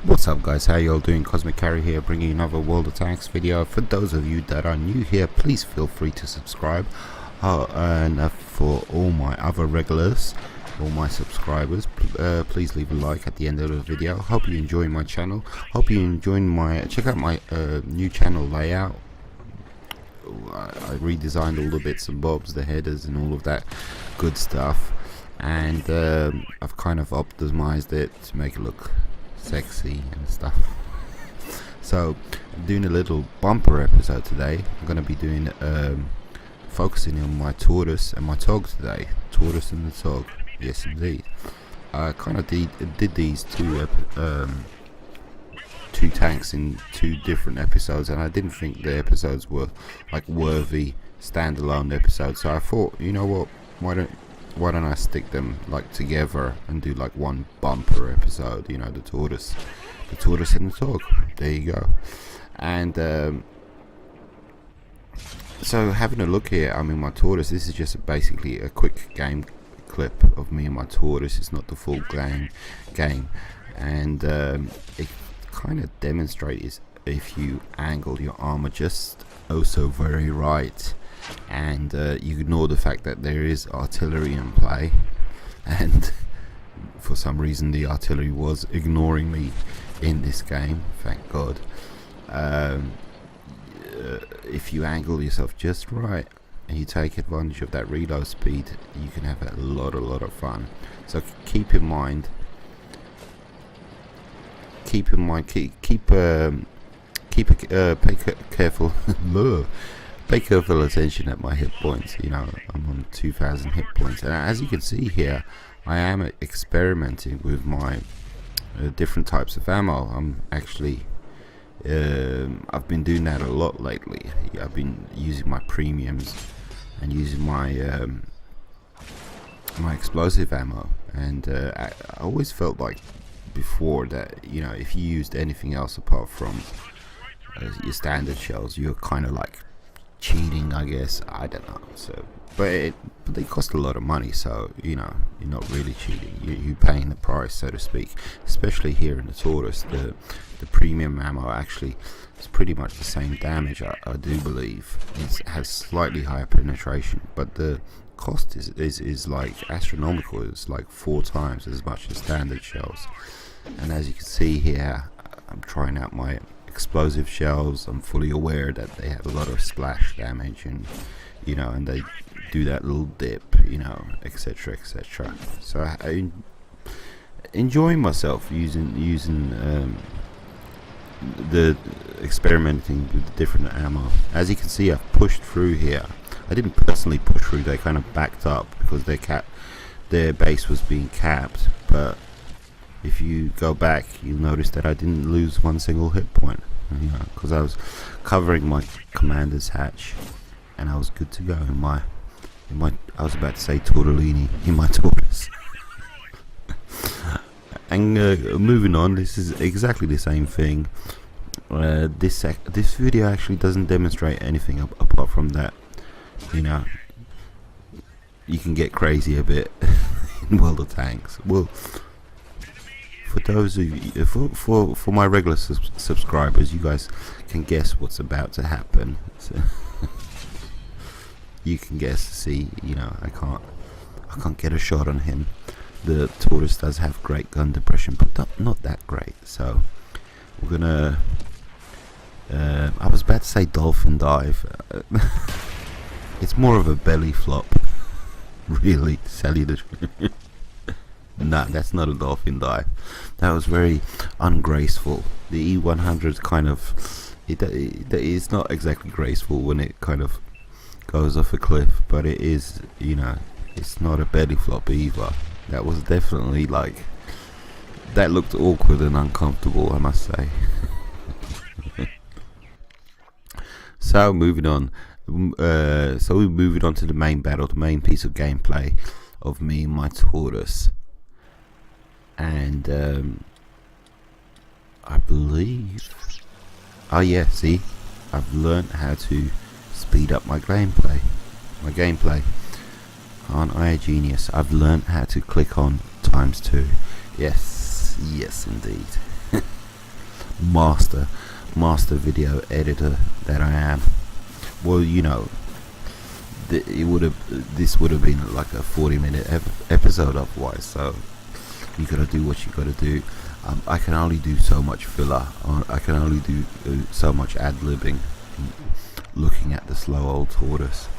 What's up guys, how y'all doing? Cosmic Carrie here, bringing another World of Tanks video. For those of you that are new here, please feel free to subscribe, and for all my other regulars, all my subscribers, please leave a like at the end of the video. Hope you enjoy my channel. Hope you enjoy check out my new channel layout. I redesigned all the bits and bobs, the headers and all of that good stuff, and I've kind of optimized it to make it look sexy and stuff. So I'm doing a little bumper episode today. I'm going to be doing focusing on my Tortoise and my Tog today. Tortoise and the Tog, yes indeed. I kind of did these two tanks in two different episodes, and I didn't think the episodes were like worthy standalone episodes, so I thought, you know what, why don't I stick them like together and do like one bumper episode, you know, the Tortoise and the Tog. There you go. And so having a look here, I'm in my Tortoise. This is just basically a quick game clip of me and my Tortoise. It's not the full game, and it kind of demonstrates if you angle your armor just oh so very right, and you ignore the fact that there is artillery in play, and for some reason the artillery was ignoring me in this game, thank God. If you angle yourself just right and you take advantage of that reload speed, you can have a lot of fun. So keep in mind, pay careful pay careful attention at my hit points. You know, I'm on 2,000 hit points, and as you can see here, I am experimenting with my different types of ammo. I'm actually I've been doing that a lot lately. I've been using my premiums and using my my explosive ammo, and I always felt like before that, you know, if you used anything else apart from your standard shells, you're kind of like cheating, I guess. I don't know. So but they cost a lot of money, so you know, you're not really cheating. You're paying the price, so to speak. Especially here in the Tortoise, the premium ammo actually is pretty much the same damage. I do believe it has slightly higher penetration, but the cost is like astronomical. It's like 4 times as much as standard shells. And as you can see here, I'm trying out my explosive shells. I'm fully aware that they have a lot of splash damage, and you know, and they do that little dip, you know, etc. So I enjoying myself using the experimenting with the different ammo. As you can see, I've pushed through here. I didn't personally push through, they kind of backed up because their base was being capped, but if you go back, you'll notice that I didn't lose one single hit point, you know, because I was covering my commander's hatch, and I was good to go in my I was about to say tortellini in my Tortoise. And moving on, this is exactly the same thing. This video actually doesn't demonstrate anything apart from that, you know, you can get crazy a bit in World of Tanks. Well, for those of you, for my regular subscribers, you guys can guess what's about to happen. So you can guess. See, you know, I can't get a shot on him. The Tortoise does have great gun depression, but not that great. So we're gonna. I was about to say dolphin dive. It's more of a belly flop, really, to tell you the truth. No, that's not a dolphin dive. That was very ungraceful. The E100 kind of, it is not exactly graceful when it kind of goes off a cliff, but it is, you know, it's not a belly flop either. That was definitely like, that looked awkward and uncomfortable, I must say. So moving on. So we're moving on to the main battle, the main piece of gameplay of me and my Tortoise. And I believe, oh yeah, see, I've learned how to speed up my gameplay. Aren't I a genius? I've learned how to click on ×2. Yes indeed. master video editor that I am. Well, you know, this would have been like a 40-minute episode otherwise. So you gotta do what you gotta do. I can only do so much filler. I can only do so much ad-libbing, looking at the slow old tortoise.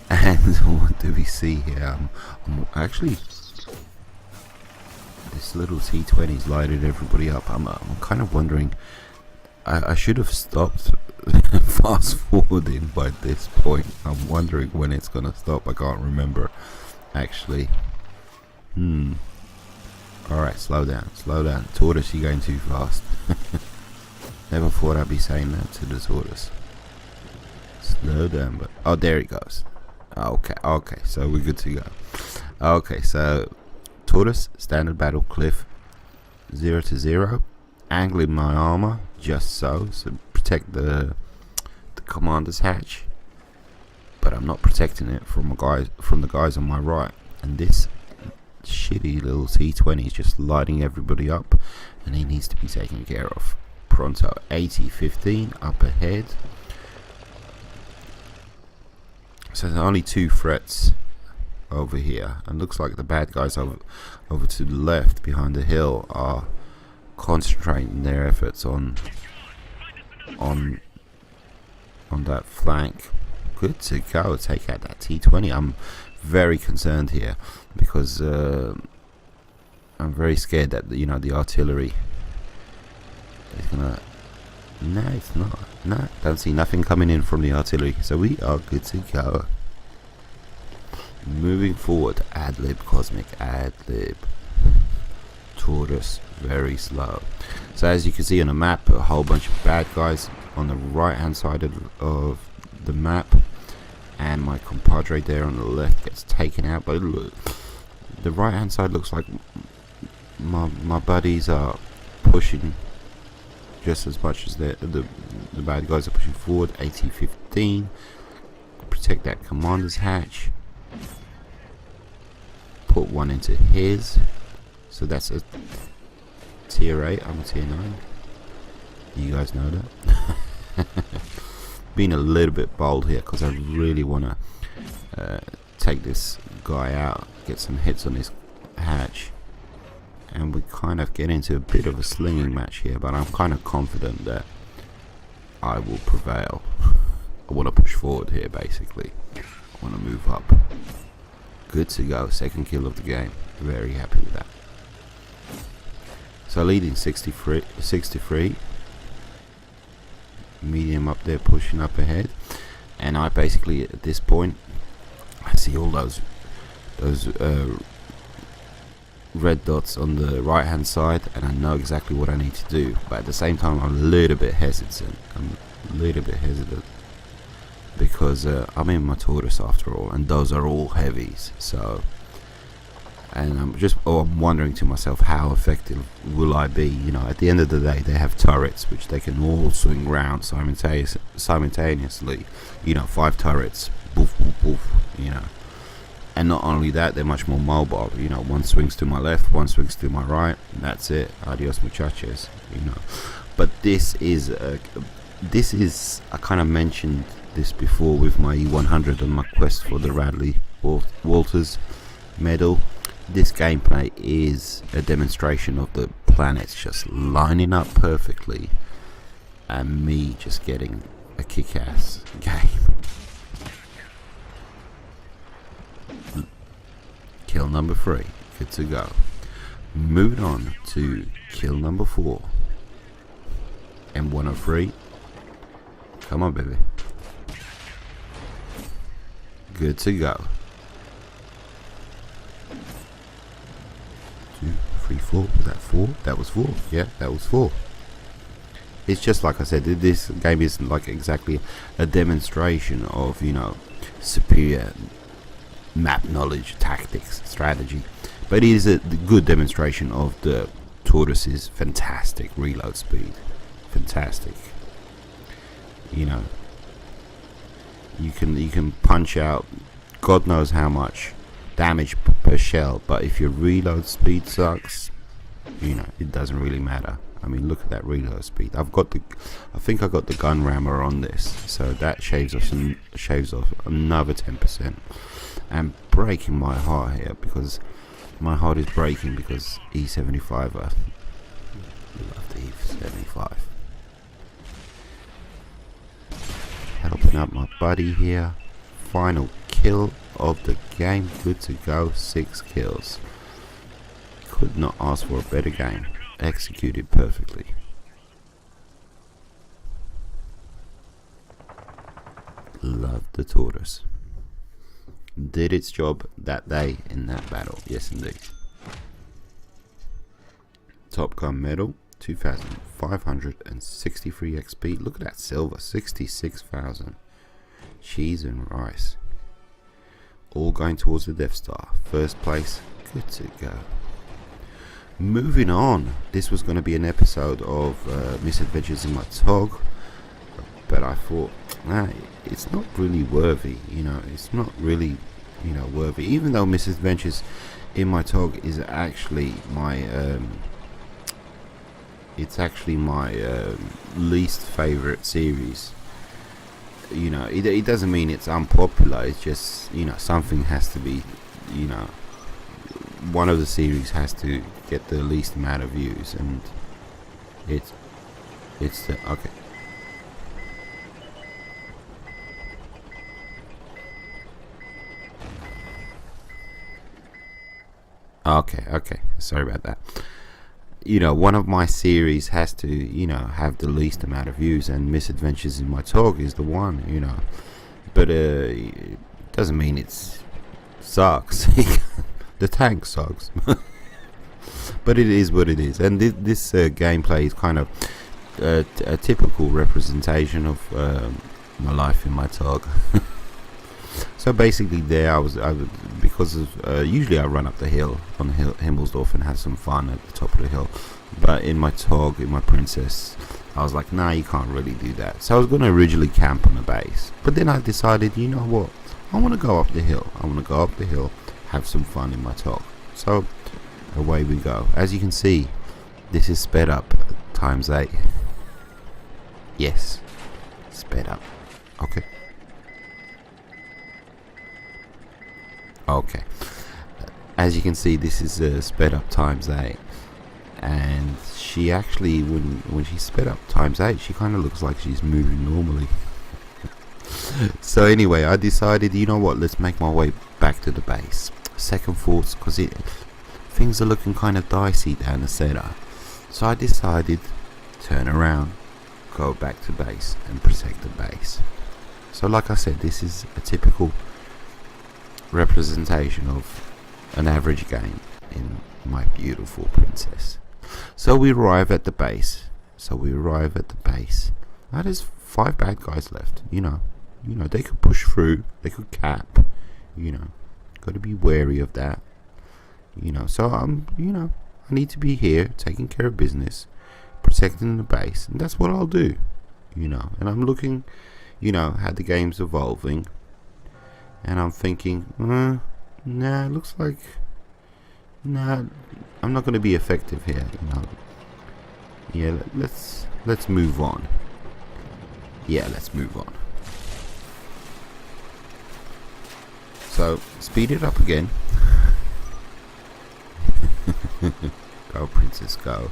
And what do we see here? Actually, this little T20's lighted everybody up. I'm kind of wondering. I should have stopped fast forwarding by this point. I'm wondering when it's gonna stop. I can't remember actually. Alright, slow down. Tortoise, you're going too fast. Never thought I'd be saying that to the tortoise. Slow down, but oh, there it goes. Okay, so we're good to go. Okay, so tortoise, standard battle cliff, 0 to 0. Angling my armor just so protect the commander's hatch, but I'm not protecting it from the guys on my right. And this shitty little T20 is just lighting everybody up, and he needs to be taken care of pronto. 80-15 up ahead. So there's only 2 threats over here, and looks like the bad guys over to the left behind the hill are concentrating their efforts on that flank. Good to go. Take out that T20. I'm very concerned here because I'm very scared that the artillery is gonna. No, it's not. No, don't see nothing coming in from the artillery, so we are good to go. Moving forward, ad-lib, cosmic ad-lib. Tortoise, very slow. So as you can see on the map, a whole bunch of bad guys on the right hand side of the map, and my compadre there on the left gets taken out. But look, the right hand side looks like my buddies are pushing just as much as the bad guys are pushing forward. 80-15. Protect that commander's hatch. Put one into his. So that's a tier 8. I'm a tier 9. You guys know that. Being a little bit bold here because I really want to take this guy out, get some hits on his hatch, and we kind of get into a bit of a slinging match here, but I'm kind of confident that I will prevail. I want to push forward here basically. I want to move up. Good to go. Second kill of the game. Very happy with that. So leading 63. Medium up there, pushing up ahead, and I basically at this point I see all those red dots on the right hand side, and I know exactly what I need to do, but at the same time I'm a little bit hesitant. Because I'm in my tortoise after all, and those are all heavies. So, and I'm wondering to myself, how effective will I be? At the end of the day, they have turrets which they can all swing round simultaneously. 5 turrets, boof, boof, boof. And not only that, they're much more mobile. One swings to my left, one swings to my right, and that's it. Adios, muchachos. But this is I kind of mentioned this before with my E100 and my quest for the Radley Walters medal. This gameplay is a demonstration of the planets just lining up perfectly and me just getting a kick-ass game. Kill number 3, good to go. Moving on to kill number 4. M103. Come on, baby. Good to go. 2, 3, 4. Was that 4? That was 4. Yeah, that was 4. It's just like I said, this game isn't like exactly a demonstration of, superior map knowledge, tactics, strategy, but it is a good demonstration of the Tortoise's fantastic reload speed. Fantastic. You can punch out God knows how much damage per shell, but if your reload speed sucks, it doesn't really matter. I mean, look at that reload speed. I think I got the gun rammer on this, so that shaves off another 10%. And breaking my heart here, because my heart is breaking because E75. I love the E75. Helping out my buddy here. Final kill of the game. Good to go. 6 kills. Could not ask for a better game. Executed perfectly. Love the Tortoise. Did its job that day in that battle. Yes, indeed. Top Gun medal. 2,563 XP. Look at that silver. 66,000. Cheese and rice. All going towards the Death Star. First place. Good to go. Moving on. This was going to be an episode of Misadventures in My Tog, but I thought, nah, it's not really worthy. It's not really, worthy. Even though Misadventures in My Tog is actually my least favorite series. It doesn't mean it's unpopular. It's just, something has to be, one of the series has to get the least amount of views, and it's the okay, sorry about that. One of my series has to have the least amount of views, and Misadventures in My Tog is the one. But it doesn't mean it sucks. The tank sucks. But it is what it is, and this gameplay is kind of a typical representation of my life in my Tog. So basically, there I was because of usually I run up the hill on Himmelsdorf and have some fun at the top of the hill. But in my Tog, in my Princess, I was like, nah, you can't really do that. So I was going to originally camp on the base, but then I decided, you know what? I want to go up the hill. Have some fun in my Tog. So away we go. As you can see, this is sped up times 8. Yes, sped up. Okay. As you can see, this is sped up times 8, and she actually, when she sped up times 8, she kind of looks like she's moving normally. So anyway, I decided, you know what, let's make my way back to the base. Second thoughts, because things are looking kind of dicey down the center. So I decided, turn around, go back to base and protect the base. So like I said, this is a typical representation of an average game in my beautiful Princess. So we arrive at the base. Now there's 5 bad guys left. They could push through, they could cap. Got to be wary of that. So I need to be here taking care of business, protecting the base, and that's what I'll do. And I'm looking, how the game's evolving, and I'm thinking, it looks like, I'm not going to be effective here. Yeah, let's move on. Let's move on. So speed it up again. Go, Princess, go.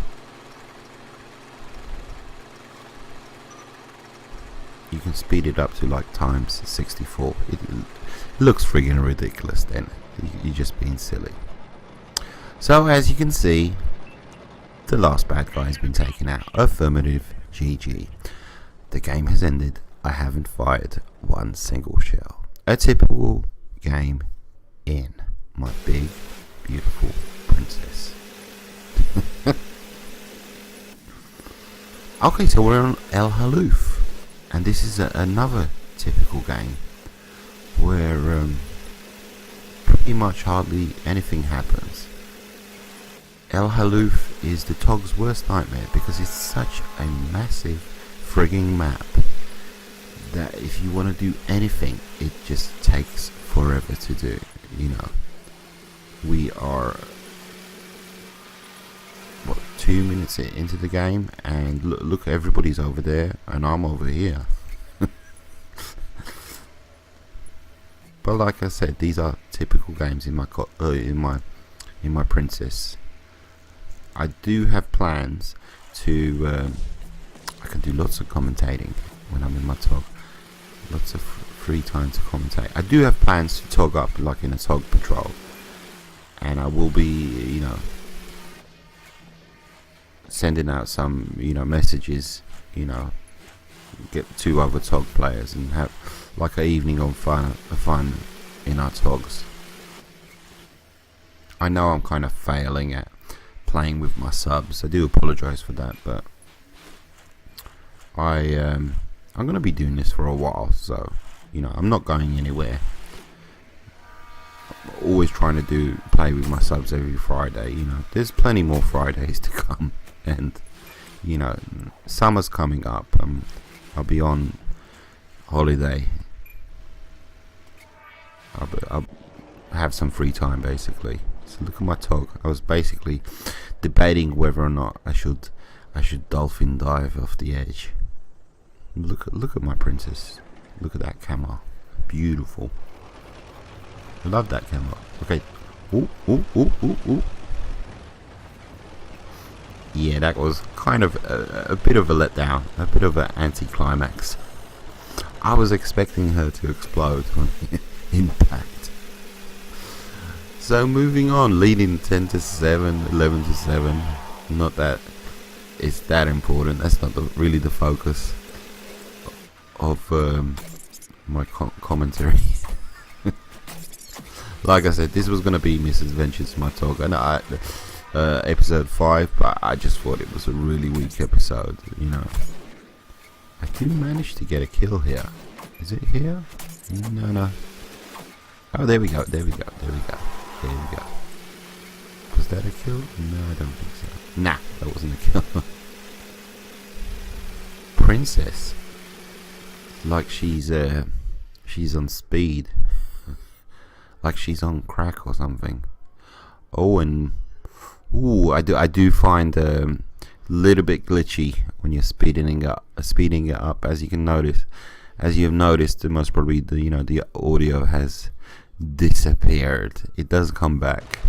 You can speed it up to like times 64. It looks friggin' ridiculous then. You're just being silly. So as you can see, the last bad guy has been taken out. Affirmative, GG. The game has ended. I haven't fired one single shell. A typical game in my big, beautiful Princess. Okay, so we're on El Halluf, and this is another typical game where pretty much hardly anything happens. El Halluf is the Tog's worst nightmare because it's such a massive frigging map that if you want to do anything, it just takes forever to do. We are 2 minutes into the game, and look, everybody's over there and I'm over here. But like I said, these are typical games in my princess. I do have plans to I can do lots of commentating when I'm in my tog. Lots of free time to commentate. I do have plans to tog up like in a tog patrol, and I will be, sending out some, messages, get 2 other tog players and have like an evening of fun in our togs. I know I'm kind of failing at playing with my subs. I do apologize for that, but I'm gonna be doing this for a while, so I'm not going anywhere. I'm always trying to play with my subs every Friday. There's plenty more Fridays to come, and summer's coming up. I'll be on holiday. I'll have some free time basically. So look at my tog. I was basically debating whether or not I should dolphin dive off the edge. Look at my princess. Look at that camera. Beautiful. I love that camera. Okay. Ooh, ooh, ooh, ooh, ooh. Yeah, that was kind of a bit of a letdown. A bit of an anticlimax. I was expecting her to explode on impact. So moving on, leading 10-7, 11-7. Not that it's that important. That's not really the focus of my commentary. Like I said, this was gonna be Misadventures My Tog, and episode 5, but I just thought it was a really weak episode. I do manage to get a kill here. Is it here? No. Oh, there we go. There we go. Was that a kill? No, I don't think so. Nah, that wasn't a kill. Princess. Like she's on speed. Like she's on crack or something. Oh, and I do find a little bit glitchy when you're speeding it up, as you can notice. As you have noticed, most probably the audio has disappeared. It does come back.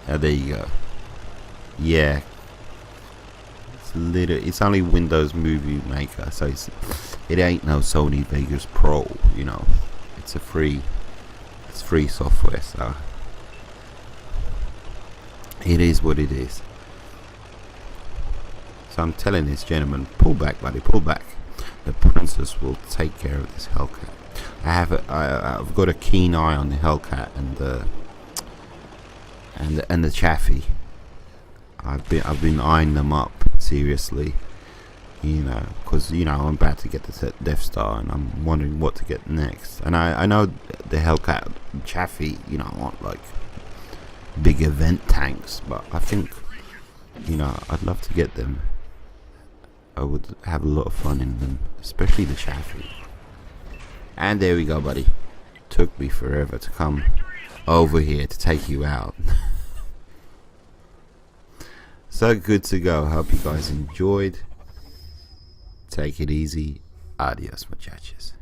There you go. Yeah, it's only Windows Movie Maker, so it ain't no Sony Vegas Pro. It's free software, so it is what it is. So I'm telling this gentleman, pull back, buddy, pull back. The princess will take care of this Hellcat. I've got a keen eye on the Hellcat and the Chaffee. I've been eyeing them up seriously, because I'm about to get the Death Star, and I'm wondering what to get next. And I know the Hellcat, Chaffee, I want like big event tanks, but I think I'd love to get them. I would have a lot of fun in them, especially the Chaffee. And there we go, buddy. Took me forever to come over here to take you out. So good to go. Hope you guys enjoyed. Take it easy. Adios, muchachos.